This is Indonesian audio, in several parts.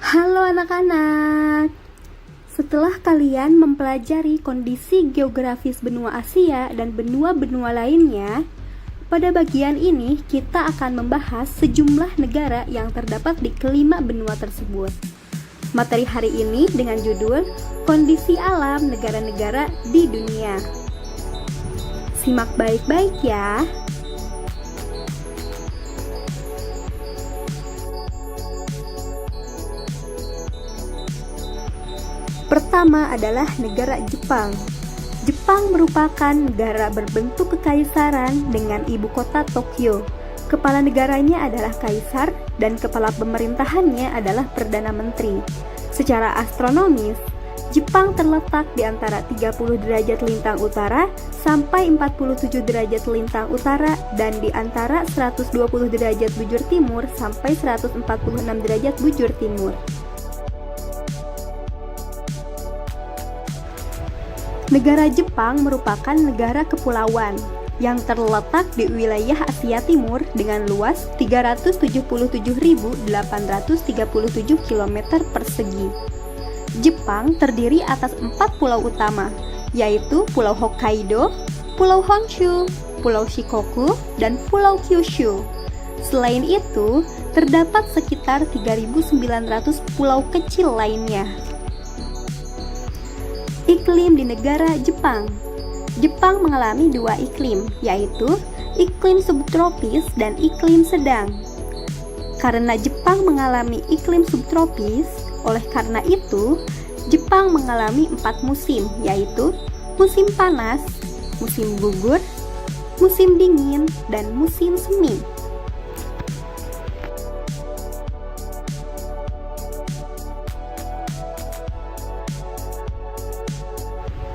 Halo anak-anak. Setelah kalian mempelajari kondisi geografis benua Asia dan benua-benua lainnya, pada bagian ini kita akan membahas sejumlah negara yang terdapat di kelima benua tersebut. Materi hari ini dengan judul Kondisi Alam Negara-negara di Dunia. Simak baik-baik ya. Pertama adalah negara Jepang. Jepang merupakan negara berbentuk kekaisaran dengan ibu kota Tokyo. Kepala negaranya adalah kaisar dan kepala pemerintahannya adalah perdana menteri. Secara astronomis, Jepang terletak di antara 30 derajat lintang utara sampai 47 derajat lintang utara dan di antara 120 derajat bujur timur sampai 146 derajat bujur timur. Negara Jepang merupakan negara kepulauan yang terletak di wilayah Asia Timur dengan luas 377.837 km persegi. Jepang terdiri atas 4 pulau utama, yaitu Pulau Hokkaido, Pulau Honshu, Pulau Shikoku, dan Pulau Kyushu. Selain itu, terdapat sekitar 3.900 pulau kecil lainnya. Iklim di negara Jepang. Jepang mengalami dua iklim, yaitu iklim subtropis dan iklim sedang. Karena Jepang mengalami iklim subtropis, oleh karena itu, Jepang mengalami 4 musim, yaitu musim panas, musim gugur, musim dingin, dan musim semi.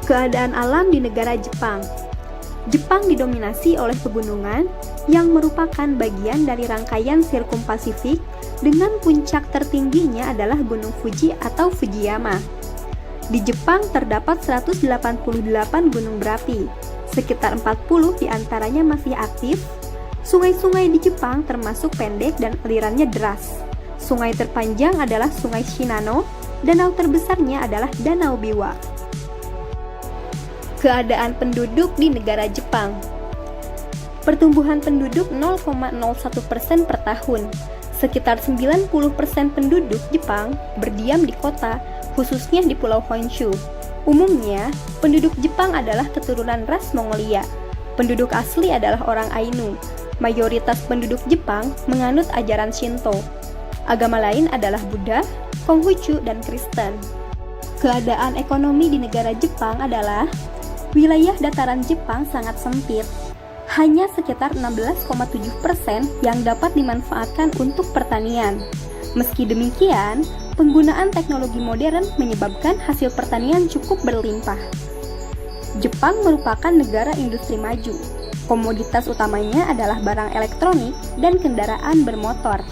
Keadaan alam di negara Jepang. Jepang didominasi oleh pegunungan yang merupakan bagian dari rangkaian sirkum Pasifik dengan puncak tertingginya adalah Gunung Fuji atau Fujiyama. Di Jepang terdapat 188 gunung berapi, sekitar 40 diantaranya masih aktif. Sungai-sungai di Jepang termasuk pendek dan alirannya deras. Sungai terpanjang adalah Sungai Shinano, danau terbesarnya adalah Danau Biwa. Keadaan penduduk di negara Jepang. Pertumbuhan penduduk 0,01% per tahun. Sekitar 90% penduduk Jepang berdiam di kota, khususnya di Pulau Honshu. Umumnya, penduduk Jepang adalah keturunan ras Mongolia. Penduduk asli adalah orang Ainu. Mayoritas penduduk Jepang menganut ajaran Shinto. Agama lain adalah Buddha, Konghucu, dan Kristen. Keadaan ekonomi di negara Jepang adalah wilayah dataran Jepang sangat sempit. Hanya sekitar 16,7% yang dapat dimanfaatkan untuk pertanian. Meski demikian, penggunaan teknologi modern menyebabkan hasil pertanian cukup berlimpah. Jepang merupakan negara industri maju. Komoditas utamanya adalah barang elektronik dan kendaraan bermotor.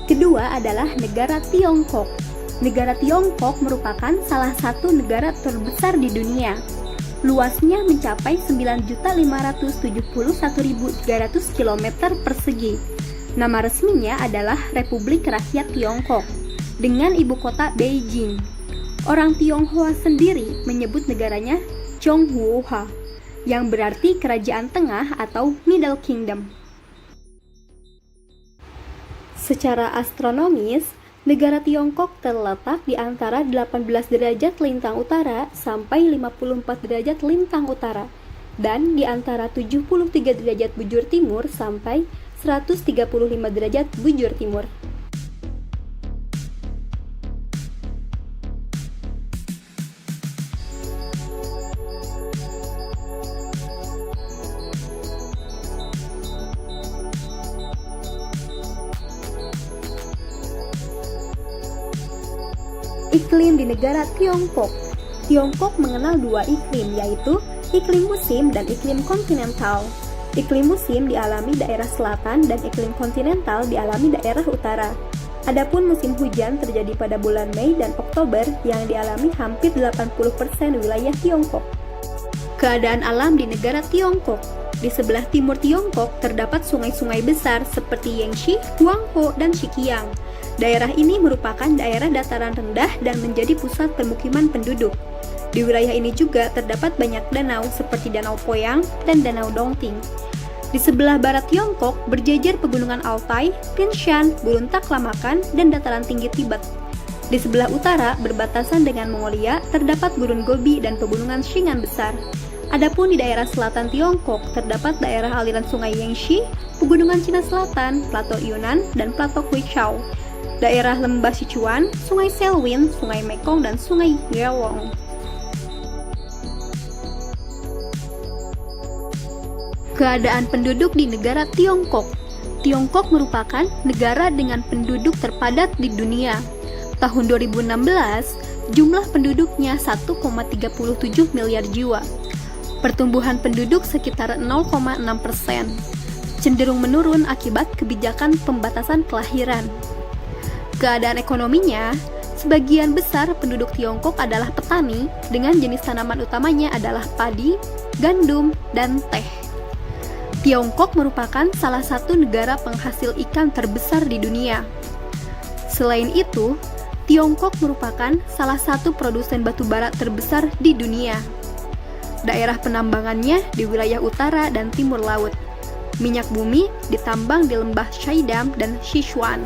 Kedua adalah negara Tiongkok. Negara Tiongkok merupakan salah satu negara terbesar di dunia. Luasnya mencapai 9.571.300 km persegi. Nama resminya adalah Republik Rakyat Tiongkok, dengan ibu kota Beijing. Orang Tionghoa sendiri menyebut negaranya Zhonghuo, yang berarti Kerajaan Tengah atau Middle Kingdom. Secara astronomis, negara Tiongkok terletak di antara 18 derajat lintang utara sampai 54 derajat lintang utara dan di antara 73 derajat bujur timur sampai 135 derajat bujur timur. Iklim di negara Tiongkok. Tiongkok mengenal dua iklim, yaitu iklim musim dan iklim kontinental. Iklim musim dialami daerah selatan dan iklim kontinental dialami daerah utara. Adapun musim hujan terjadi pada bulan Mei dan Oktober yang dialami hampir 80% wilayah Tiongkok. Keadaan alam di negara Tiongkok. Di sebelah timur Tiongkok terdapat sungai-sungai besar seperti Yangtze, Huanghe, dan Siqiang. Daerah ini merupakan daerah dataran rendah dan menjadi pusat permukiman penduduk. Di wilayah ini juga terdapat banyak danau seperti Danau Poyang dan Danau Dongting. Di sebelah barat Tiongkok berjejer pegunungan Altai, Tian Shan, Gurun Taklamakan, dan dataran tinggi Tibet. Di sebelah utara berbatasan dengan Mongolia terdapat Gurun Gobi dan pegunungan Shingan besar. Adapun di daerah selatan Tiongkok terdapat daerah aliran sungai Yangtze, pegunungan Cina Selatan, Plato Yunnan, dan Plato Huichao. Daerah lembah Sichuan, sungai Selwyn, sungai Mekong, dan sungai Yewong. Keadaan penduduk di negara Tiongkok. Tiongkok merupakan negara dengan penduduk terpadat di dunia. Tahun 2016, jumlah penduduknya 1,37 miliar jiwa. Pertumbuhan penduduk sekitar 0,6%, cenderung menurun akibat kebijakan pembatasan kelahiran. Keadaan ekonominya, sebagian besar penduduk Tiongkok adalah petani dengan jenis tanaman utamanya adalah padi, gandum, dan teh. Tiongkok merupakan salah satu negara penghasil ikan terbesar di dunia. Selain itu, Tiongkok merupakan salah satu produsen batu bara terbesar di dunia. Daerah penambangannya di wilayah utara dan timur laut. Minyak bumi ditambang di lembah Shaidam dan Sichuan.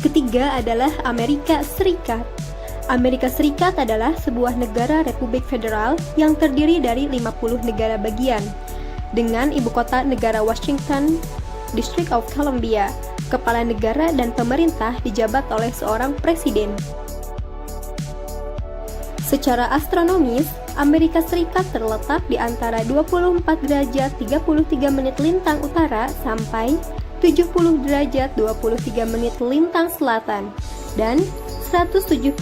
Ketiga adalah Amerika Serikat. Amerika Serikat adalah sebuah negara republik federal yang terdiri dari 50 negara bagian, dengan ibu kota negara Washington, District of Columbia. Kepala negara dan pemerintah dijabat oleh seorang presiden. Secara astronomis, Amerika Serikat terletak di antara 24 derajat 33 menit lintang utara sampai 70 derajat 23 menit lintang selatan dan 172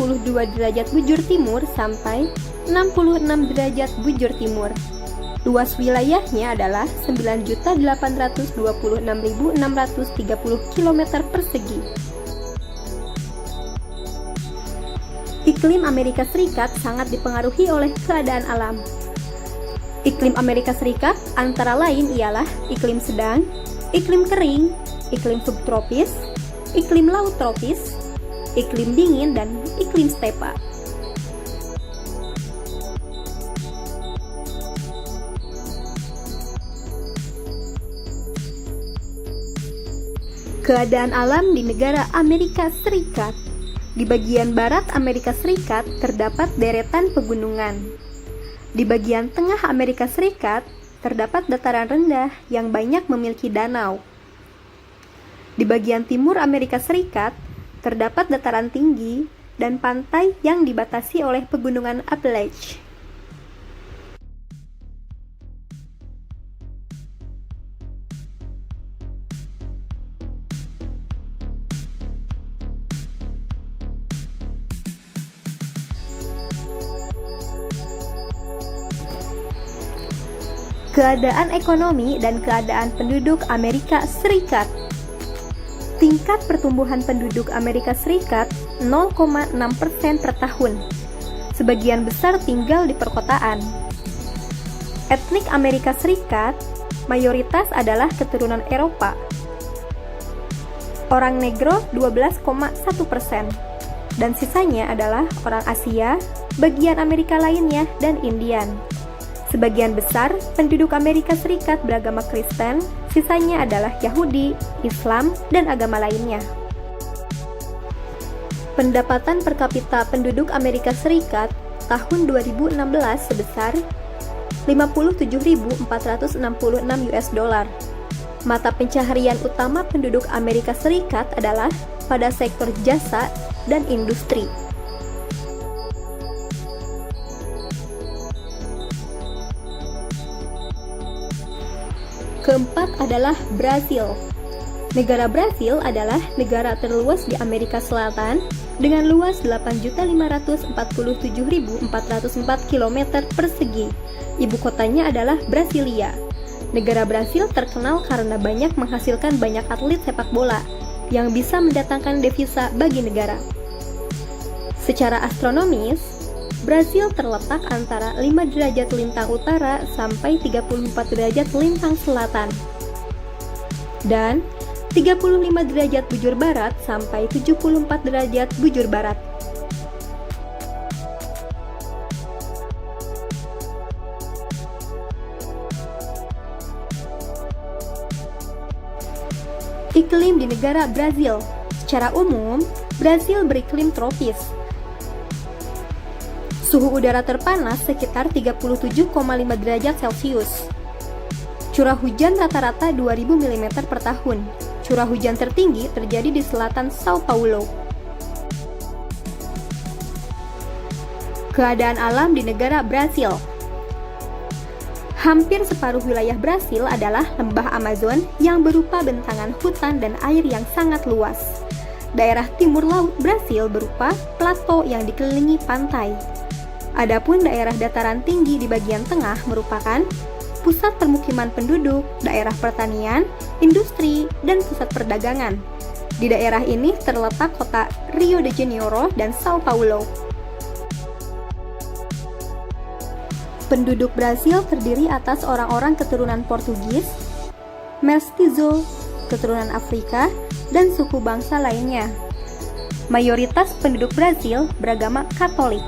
derajat bujur timur sampai 66 derajat bujur timur. Luas wilayahnya adalah 9.826.630 km persegi. Iklim Amerika Serikat sangat dipengaruhi oleh keadaan alam. Iklim Amerika Serikat antara lain ialah iklim sedang, iklim kering, iklim subtropis, iklim laut tropis, iklim dingin, dan iklim stepa. Keadaan alam di negara Amerika Serikat. Di bagian barat Amerika Serikat terdapat deretan pegunungan. Di bagian tengah Amerika Serikat terdapat dataran rendah yang banyak memiliki danau. Di bagian timur Amerika Serikat terdapat dataran tinggi dan pantai yang dibatasi oleh pegunungan Appalachia. Keadaan ekonomi dan keadaan penduduk Amerika Serikat. Tingkat pertumbuhan penduduk Amerika Serikat 0,6% per tahun. Sebagian besar tinggal di perkotaan. Etnik Amerika Serikat mayoritas adalah keturunan Eropa. Orang Negro 12,1%, dan sisanya adalah orang Asia, bagian Amerika lainnya, dan Indian. Sebagian besar penduduk Amerika Serikat beragama Kristen, sisanya adalah Yahudi, Islam, dan agama lainnya. Pendapatan per kapita penduduk Amerika Serikat tahun 2016 sebesar 57.466 US dollar. Mata pencaharian utama penduduk Amerika Serikat adalah pada sektor jasa dan industri. Keempat adalah Brasil. Negara Brasil adalah negara terluas di Amerika Selatan dengan luas 8.547.404 km persegi. Ibu kotanya adalah Brasilia. Negara Brasil terkenal karena banyak menghasilkan banyak atlet sepak bola yang bisa mendatangkan devisa bagi negara. Secara astronomis, Brasil terletak antara 5 derajat lintang utara sampai 34 derajat lintang selatan dan 35 derajat bujur barat sampai 74 derajat bujur barat. Iklim di negara Brazil. Secara umum, Brazil beriklim tropis. Suhu udara terpanas sekitar 37,5 derajat Celcius. Curah hujan rata-rata 2000 mm per tahun. Curah hujan tertinggi terjadi di selatan Sao Paulo. Keadaan alam di negara Brasil. Hampir separuh wilayah Brasil adalah lembah Amazon yang berupa bentangan hutan dan air yang sangat luas. Daerah timur laut Brasil berupa plato yang dikelilingi pantai. Adapun daerah dataran tinggi di bagian tengah merupakan pusat permukiman penduduk, daerah pertanian, industri, dan pusat perdagangan. Di daerah ini terletak kota Rio de Janeiro dan Sao Paulo. Penduduk Brasil terdiri atas orang-orang keturunan Portugis, Mestizo, keturunan Afrika, dan suku bangsa lainnya. Mayoritas penduduk Brasil beragama Katolik.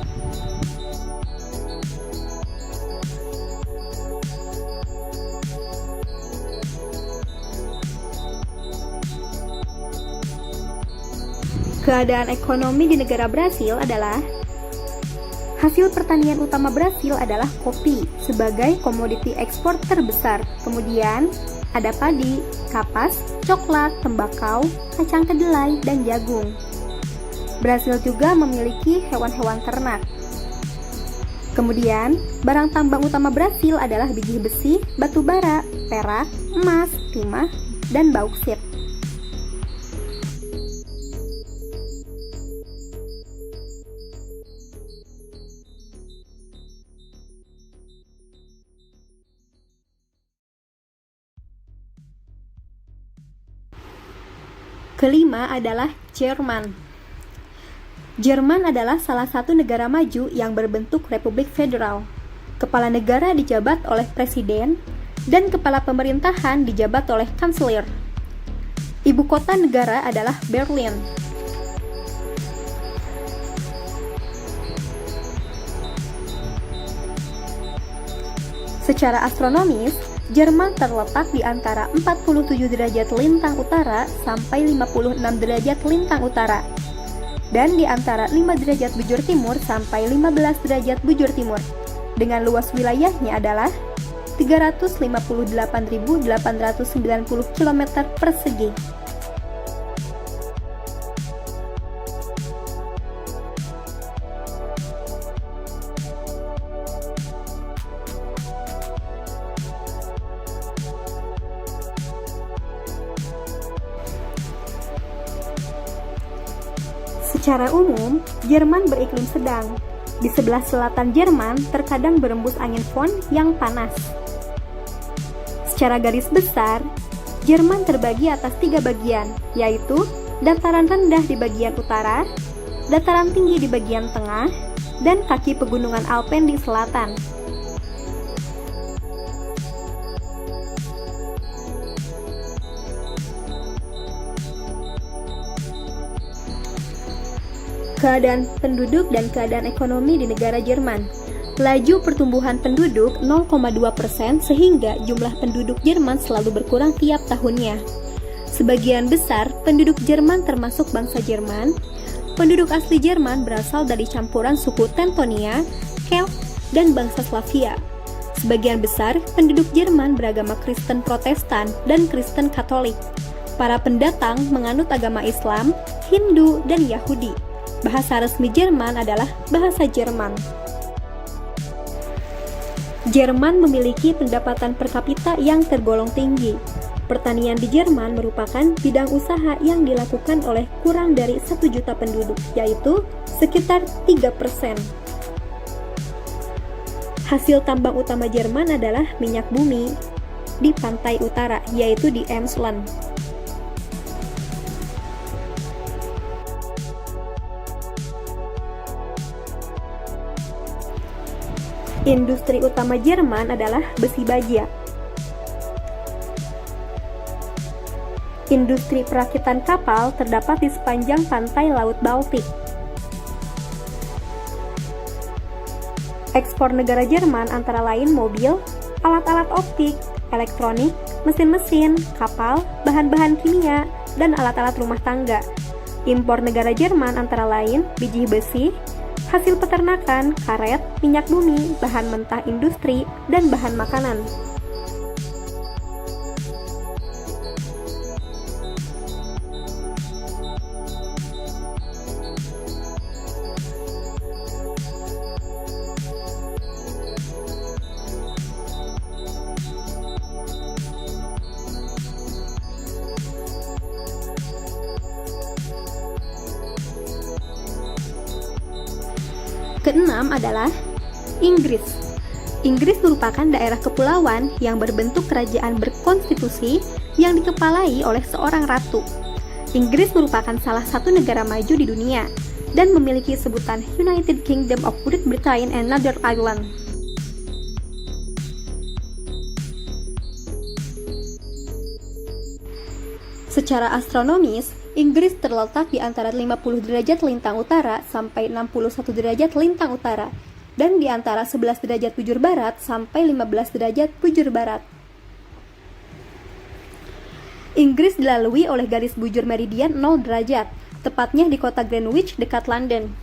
Keadaan ekonomi di negara Brasil adalah hasil pertanian utama Brasil adalah kopi sebagai komoditi ekspor terbesar. Kemudian ada padi, kapas, coklat, tembakau, kacang kedelai, dan jagung. Brasil juga memiliki hewan-hewan ternak. Kemudian, barang tambang utama Brasil adalah biji besi, batu bara, perak, emas, timah, dan bauksit. Kelima adalah Jerman. Jerman adalah salah satu negara maju yang berbentuk republik federal. Kepala negara dijabat oleh presiden dan kepala pemerintahan dijabat oleh kanselir. Ibu kota negara adalah Berlin. Secara astronomis, Jerman terletak di antara 47 derajat lintang utara sampai 56 derajat lintang utara, dan di antara 5 derajat bujur timur sampai 15 derajat bujur timur, dengan luas wilayahnya adalah 358.890 km persegi. Secara umum, Jerman beriklim sedang. Di sebelah selatan Jerman terkadang berembus angin Föhn yang panas. Secara garis besar, Jerman terbagi atas 3 bagian, yaitu dataran rendah di bagian utara, dataran tinggi di bagian tengah, dan kaki pegunungan Alpen di selatan. Keadaan penduduk dan keadaan ekonomi di negara Jerman. Laju pertumbuhan penduduk 0,2% sehingga jumlah penduduk Jerman selalu berkurang tiap tahunnya. Sebagian besar penduduk Jerman termasuk bangsa Jerman. Penduduk asli Jerman berasal dari campuran suku Teutonia, Celt, dan bangsa Slavia. Sebagian besar penduduk Jerman beragama Kristen Protestan dan Kristen Katolik. Para pendatang menganut agama Islam, Hindu, dan Yahudi. Bahasa resmi Jerman adalah bahasa Jerman. Jerman memiliki pendapatan per kapita yang tergolong tinggi. Pertanian di Jerman merupakan bidang usaha yang dilakukan oleh kurang dari 1 juta penduduk, yaitu sekitar 3%. Hasil tambang utama Jerman adalah minyak bumi. di pantai utara, yaitu di Emsland. Industri utama Jerman adalah besi baja. Industri perakitan kapal terdapat di sepanjang pantai Laut Baltik. Ekspor negara Jerman antara lain mobil, alat-alat optik, elektronik, mesin-mesin, kapal, bahan-bahan kimia, dan alat-alat rumah tangga. Impor negara Jerman antara lain biji besi, hasil peternakan, karet, minyak bumi, bahan mentah industri, dan bahan makanan. Keenam adalah Inggris. Inggris merupakan daerah kepulauan yang berbentuk kerajaan berkonstitusi yang dikepalai oleh seorang ratu. Inggris merupakan salah satu negara maju di dunia dan memiliki sebutan United Kingdom of Great Britain and Northern Ireland. Secara astronomis, Inggris terletak di antara 50 derajat lintang utara sampai 61 derajat lintang utara, dan di antara 11 derajat bujur barat sampai 15 derajat bujur barat. Inggris dilalui oleh garis bujur meridian 0 derajat, tepatnya di kota Greenwich dekat London.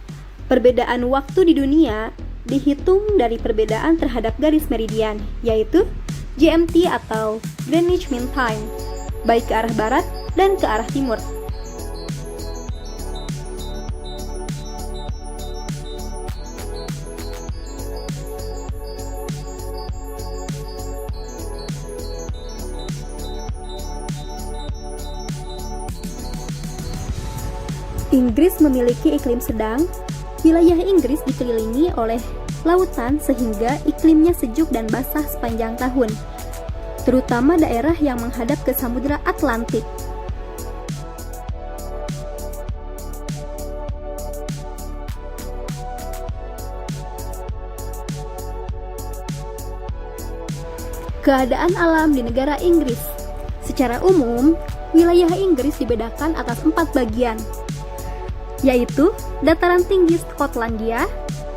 Perbedaan waktu di dunia dihitung dari perbedaan terhadap garis meridian, yaitu GMT atau Greenwich Mean Time, baik ke arah barat dan ke arah timur. Inggris memiliki iklim sedang. Wilayah Inggris dikelilingi oleh lautan sehingga iklimnya sejuk dan basah sepanjang tahun, terutama daerah yang menghadap ke Samudra Atlantik. Keadaan alam di negara Inggris. Secara umum, wilayah Inggris dibedakan atas 4 bagian, yaitu dataran tinggi Skotlandia,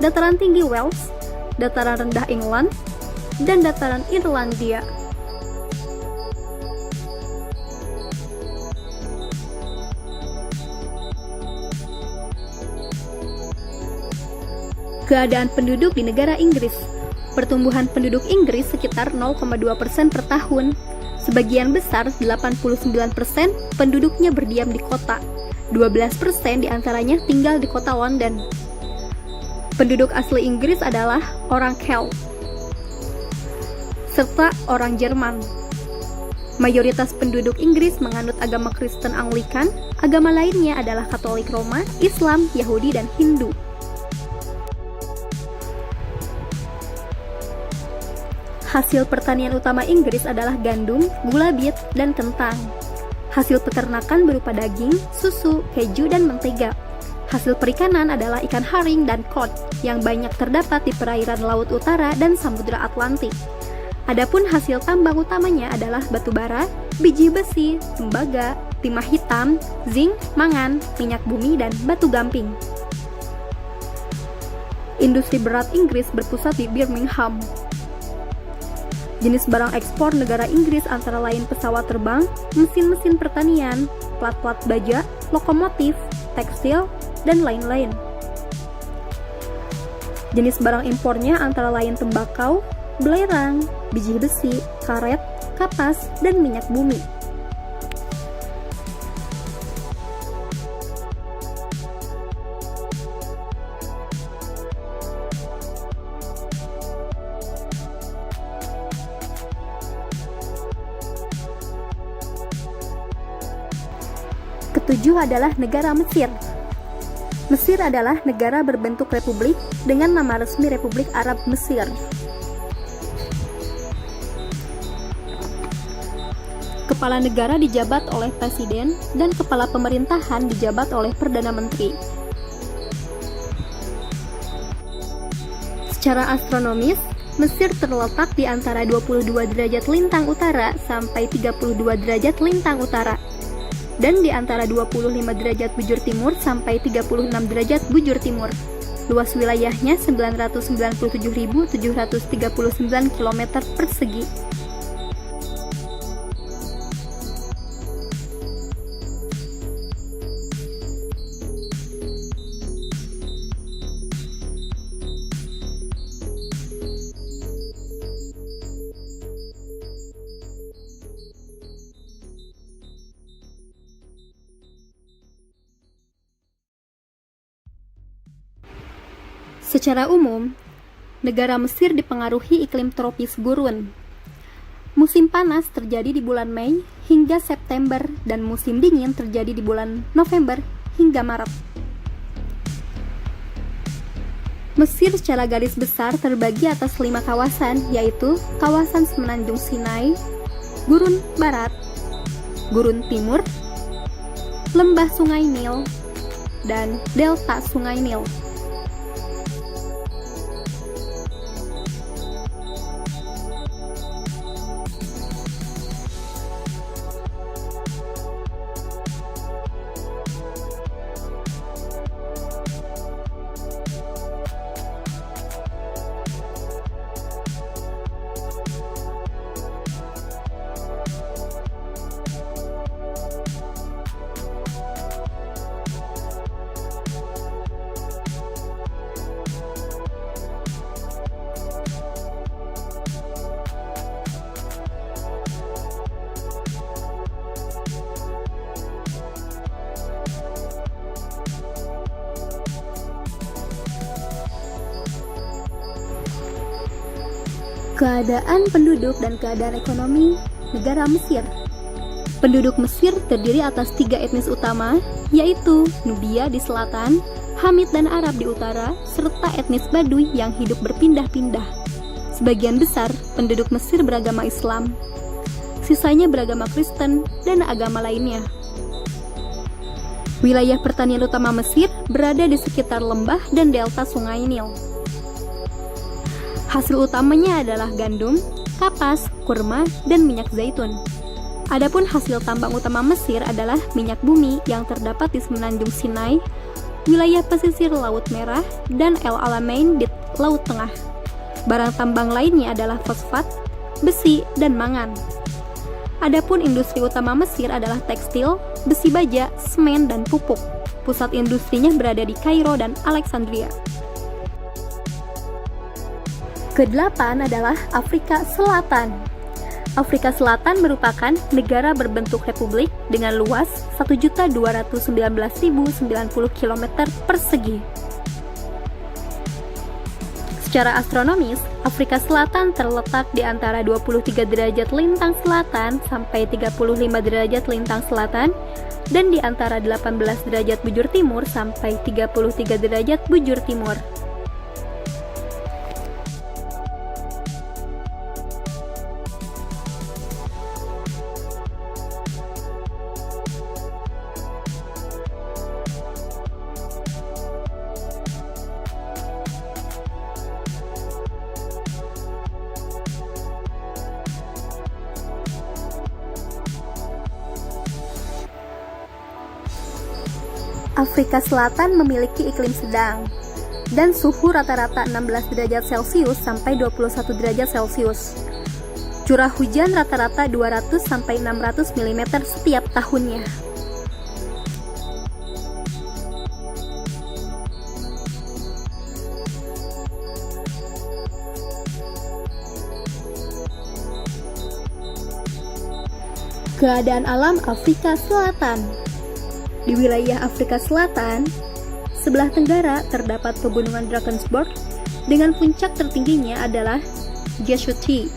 dataran tinggi Wales, dataran rendah England, dan dataran Irlandia. Keadaan penduduk di negara Inggris. Pertumbuhan penduduk Inggris sekitar 0,2% per tahun. Sebagian besar, 89% penduduknya berdiam di kota. 12% diantaranya tinggal di kota London. Penduduk asli Inggris adalah orang Celt, serta orang Jerman. Mayoritas penduduk Inggris menganut agama Kristen Anglikan, agama lainnya adalah Katolik Roma, Islam, Yahudi, dan Hindu. Hasil pertanian utama Inggris adalah gandum, gula bit, dan kentang. Hasil peternakan berupa daging, susu, keju, dan mentega. Hasil perikanan adalah ikan haring dan cod yang banyak terdapat di perairan Laut Utara dan Samudra Atlantik. Adapun hasil tambang utamanya adalah batu bara, biji besi, tembaga, timah hitam, zinc, mangan, minyak bumi, dan batu gamping. Industri berat Inggris berpusat di Birmingham. Jenis barang ekspor negara Inggris antara lain pesawat terbang, mesin-mesin pertanian, plat-plat baja, lokomotif, tekstil, dan lain-lain. Jenis barang impornya antara lain tembakau, belerang, biji besi, karet, kapas, dan minyak bumi. Ketujuh adalah negara Mesir. Mesir adalah negara berbentuk republik dengan nama resmi Republik Arab Mesir. Kepala negara dijabat oleh presiden dan kepala pemerintahan dijabat oleh perdana menteri. Secara astronomis, Mesir terletak di antara 22 derajat lintang utara sampai 32 derajat lintang utara, dan di antara 25 derajat bujur timur sampai 36 derajat bujur timur. Luas wilayahnya 997.739 km persegi. Secara umum, negara Mesir dipengaruhi iklim tropis gurun. Musim panas terjadi di bulan Mei hingga September dan musim dingin terjadi di bulan November hingga Maret. Mesir secara garis besar terbagi atas 5 kawasan, yaitu kawasan Semenanjung Sinai, Gurun Barat, Gurun Timur, Lembah Sungai Nil, dan Delta Sungai Nil. Keadaan penduduk dan keadaan ekonomi negara Mesir. Penduduk Mesir terdiri atas 3 etnis utama, yaitu Nubia di selatan, Hamid dan Arab di utara, serta etnis Baduy yang hidup berpindah-pindah. Sebagian besar penduduk Mesir beragama Islam, sisanya beragama Kristen dan agama lainnya. Wilayah pertanian utama Mesir berada di sekitar lembah dan delta Sungai Nil. Hasil utamanya adalah gandum, kapas, kurma, dan minyak zaitun. Adapun hasil tambang utama Mesir adalah minyak bumi yang terdapat di Semenanjung Sinai, wilayah pesisir Laut Merah, dan El Alamein di Laut Tengah. Barang tambang lainnya adalah fosfat, besi, dan mangan. Adapun industri utama Mesir adalah tekstil, besi baja, semen, dan pupuk. Pusat industrinya berada di Kairo dan Alexandria. Kedelapan adalah Afrika Selatan. Afrika Selatan merupakan negara berbentuk republik dengan luas 1.219.090 km persegi. Secara astronomis, Afrika Selatan terletak di antara 23 derajat lintang selatan sampai 35 derajat lintang selatan dan di antara 18 derajat bujur timur sampai 33 derajat bujur timur. Afrika Selatan memiliki iklim sedang dan suhu rata-rata 16 derajat Celcius sampai 21 derajat Celcius. Curah hujan rata-rata 200 sampai 600 mm setiap tahunnya. Keadaan alam Afrika Selatan. Di wilayah Afrika Selatan, sebelah tenggara terdapat pegunungan Drakensberg dengan puncak tertingginya adalah Geshuti.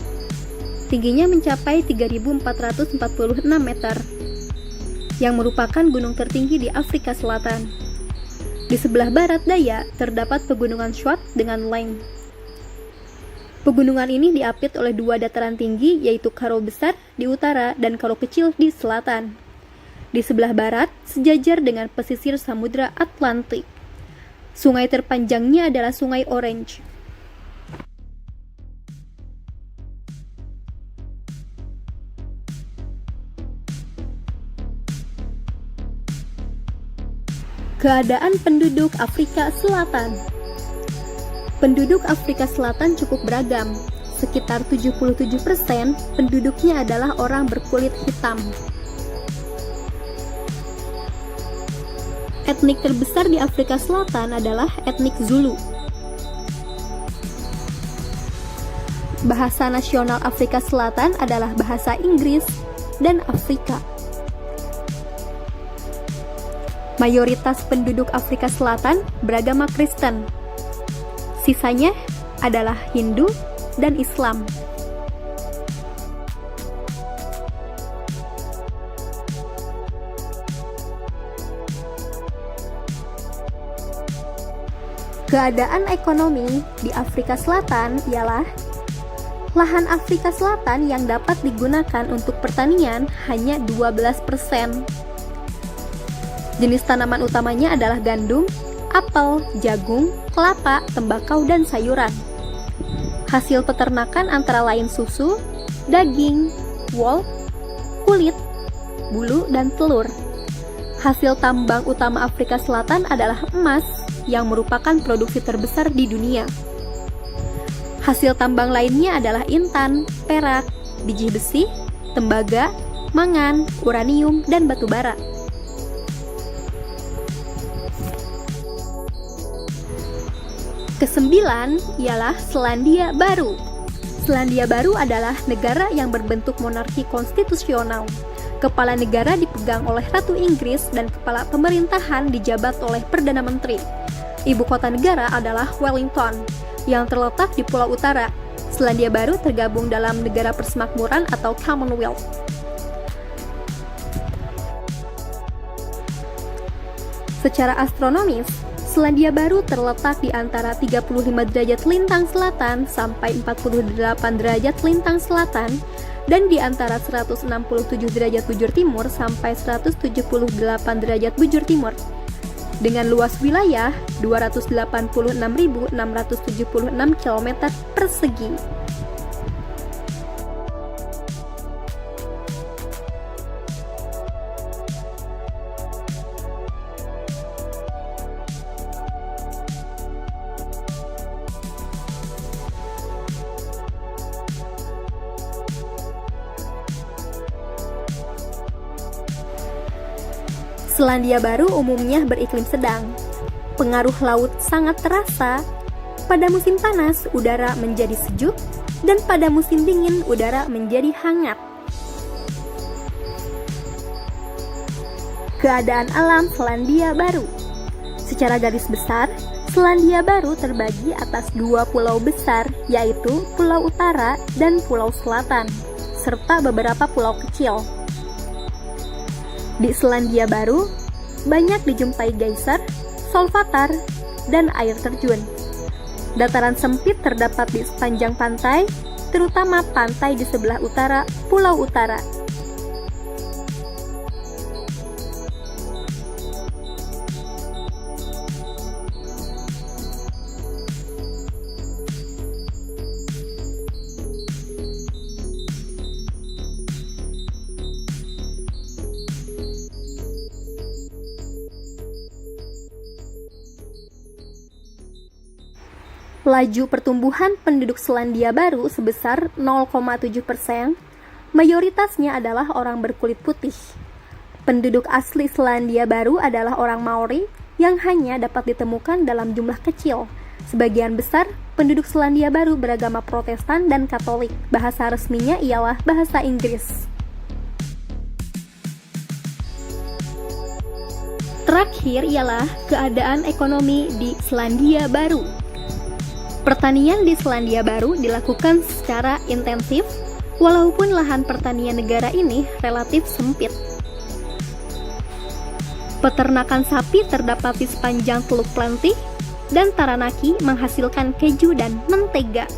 Tingginya mencapai 3.446 meter, yang merupakan gunung tertinggi di Afrika Selatan. Di sebelah barat daya terdapat pegunungan Swat dengan length Pegunungan ini diapit oleh dua dataran tinggi, yaitu Karo Besar di utara dan Karo Kecil di selatan. Di sebelah barat, sejajar dengan pesisir Samudra Atlantik. Sungai terpanjangnya adalah Sungai Orange. Keadaan penduduk Afrika Selatan. Penduduk Afrika Selatan cukup beragam. Sekitar 77% penduduknya adalah orang berkulit hitam. Etnik terbesar di Afrika Selatan adalah etnik Zulu. Bahasa nasional Afrika Selatan adalah bahasa Inggris dan Afrika. Mayoritas penduduk Afrika Selatan beragama Kristen. Sisanya adalah Hindu dan Islam. Keadaan ekonomi di Afrika Selatan ialah lahan Afrika Selatan yang dapat digunakan untuk pertanian hanya 12%. Jenis tanaman utamanya adalah gandum, apel, jagung, kelapa, tembakau, dan sayuran. Hasil peternakan antara lain susu, daging, wool, kulit, bulu, dan telur. Hasil tambang utama Afrika Selatan adalah emas, yang merupakan produksi terbesar di dunia. Hasil tambang lainnya adalah intan, perak, biji besi, tembaga, mangan, uranium, dan batu bara. Kesembilan ialah Selandia Baru. Selandia Baru adalah negara yang berbentuk monarki konstitusional. Kepala negara dipegang oleh Ratu Inggris dan kepala pemerintahan dijabat oleh Perdana Menteri. Ibu kota negara adalah Wellington, yang terletak di Pulau Utara. Selandia Baru tergabung dalam negara persemakmuran atau Commonwealth. Secara astronomis, Selandia Baru terletak di antara 35 derajat lintang selatan sampai 48 derajat lintang selatan dan di antara 167 derajat bujur timur sampai 178 derajat bujur timur. Dengan luas wilayah 286.676 km persegi. Selandia Baru umumnya beriklim sedang. Pengaruh laut sangat terasa. Pada musim panas, udara menjadi sejuk, dan pada musim dingin, udara menjadi hangat. Keadaan alam Selandia Baru. Secara garis besar, Selandia Baru terbagi atas dua pulau besar, yaitu Pulau Utara dan Pulau Selatan, serta beberapa pulau kecil. Di Selandia Baru, banyak dijumpai geyser, solvatar, dan air terjun. Dataran sempit terdapat di sepanjang pantai, terutama pantai di sebelah utara Pulau Utara. Laju pertumbuhan penduduk Selandia Baru sebesar 0,7%, mayoritasnya adalah orang berkulit putih. Penduduk asli Selandia Baru adalah orang Maori yang hanya dapat ditemukan dalam jumlah kecil. Sebagian besar penduduk Selandia Baru beragama Protestan dan Katolik. Bahasa resminya ialah bahasa Inggris. Terakhir ialah keadaan ekonomi di Selandia Baru. Pertanian di Selandia Baru dilakukan secara intensif, walaupun lahan pertanian negara ini relatif sempit. Peternakan sapi terdapat di sepanjang Teluk Plenty, dan Taranaki menghasilkan keju dan mentega.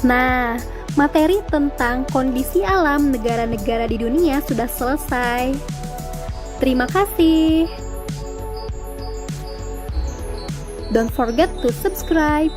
Nah, materi tentang kondisi alam negara-negara di dunia sudah selesai. Terima kasih. Don't forget to subscribe.